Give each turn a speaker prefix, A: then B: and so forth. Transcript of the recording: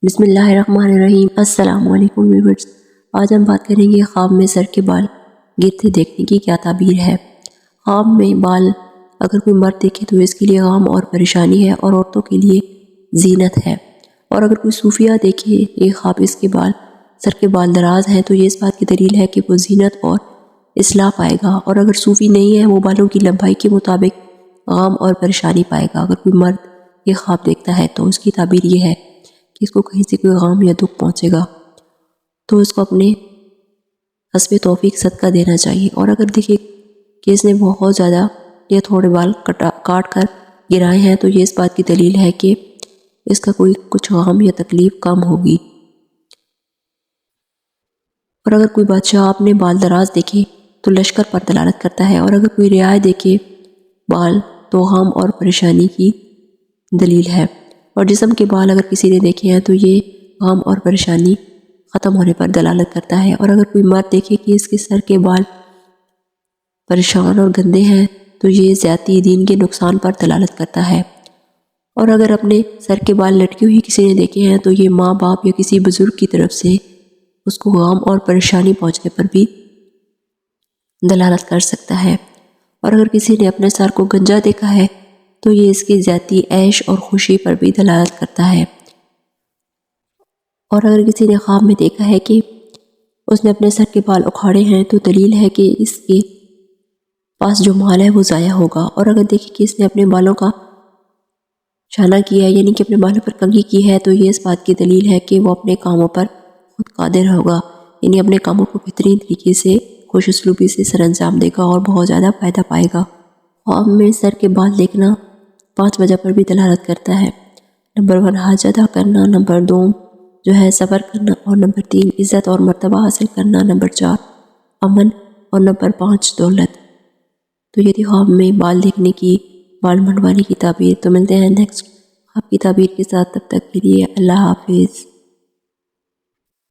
A: بسم اللہ الرحمن الرحیم۔ السلام علیکم ویورز، آج ہم بات کریں گے خواب میں سر کے بال گرتے دیکھنے کی کیا تعبیر ہے۔ خواب میں بال اگر کوئی مرد دیکھے تو اس کے لیے غم اور پریشانی ہے اور عورتوں کے لیے زینت ہے، اور اگر کوئی صوفیہ دیکھے یہ خواب اس کے بال سر کے بال دراز ہیں تو یہ اس بات کی دلیل ہے کہ وہ زینت اور اصلاح پائے گا، اور اگر صوفی نہیں ہے وہ بالوں کی لمبائی کے مطابق غم اور پریشانی پائے گا۔ اگر کوئی مرد یہ خواب دیکھتا ہے تو اس کی تعبیر یہ ہے کہ اس کو کہیں سے کوئی غم یا دکھ پہنچے گا تو اس کو اپنے حسب توفیق صدقہ دینا چاہیے، اور اگر دیکھے کہ اس نے بہت زیادہ یا تھوڑے بال کاٹ کر گرائے ہیں تو یہ اس بات کی دلیل ہے کہ اس کا کوئی کچھ غم یا تکلیف کم ہوگی۔ اور اگر کوئی بادشاہ اپنے بال دراز دیکھے تو لشکر پر دلالت کرتا ہے، اور اگر کوئی رعایا دیکھے بال تو غم اور پریشانی کی دلیل ہے، اور جسم کے بال اگر کسی نے دیکھے ہیں تو یہ غم اور پریشانی ختم ہونے پر دلالت کرتا ہے، اور اگر کوئی مرد دیکھے کہ اس کے سر کے بال پریشان اور گندے ہیں تو یہ زیادتی دین کے نقصان پر دلالت کرتا ہے، اور اگر اپنے سر کے بال لٹکے ہوئے کسی نے دیکھے ہیں تو یہ ماں باپ یا کسی بزرگ کی طرف سے اس کو غم اور پریشانی پہنچنے پر بھی دلالت کر سکتا ہے، اور اگر کسی نے اپنے سر کو گنجا دیکھا ہے تو یہ اس کی زیادتی عیش اور خوشی پر بھی دلالت کرتا ہے، اور اگر کسی نے خواب میں دیکھا ہے کہ اس نے اپنے سر کے بال اکھاڑے ہیں تو دلیل ہے کہ اس کے پاس جو مال ہے وہ ضائع ہوگا، اور اگر دیکھے کہ اس نے اپنے بالوں کا شانہ کیا ہے یعنی کہ اپنے بالوں پر کنگھی کی ہے تو یہ اس بات کی دلیل ہے کہ وہ اپنے کاموں پر خود قادر ہوگا، یعنی اپنے کاموں کو بہترین طریقے سے خوش اسلوبی سے سر انجام دے گا اور بہت زیادہ فائدہ پائے گا۔ خواب میں سر کے بال دیکھنا 5 وجہ پر بھی دلالت کرتا ہے۔ نمبر 1 حاجت ادا کرنا، نمبر 2 جو ہے صبر کرنا، اور نمبر 3 عزت اور مرتبہ حاصل کرنا، نمبر 4 امن، اور نمبر 5 دولت۔ تو یہ تھی خواب میں بال دیکھنے کی، بال منڈوانے کی تعبیر۔ تو ملتے ہیں نیکسٹ خواب کی تعبیر کے ساتھ، تب تک کے لیے اللہ حافظ۔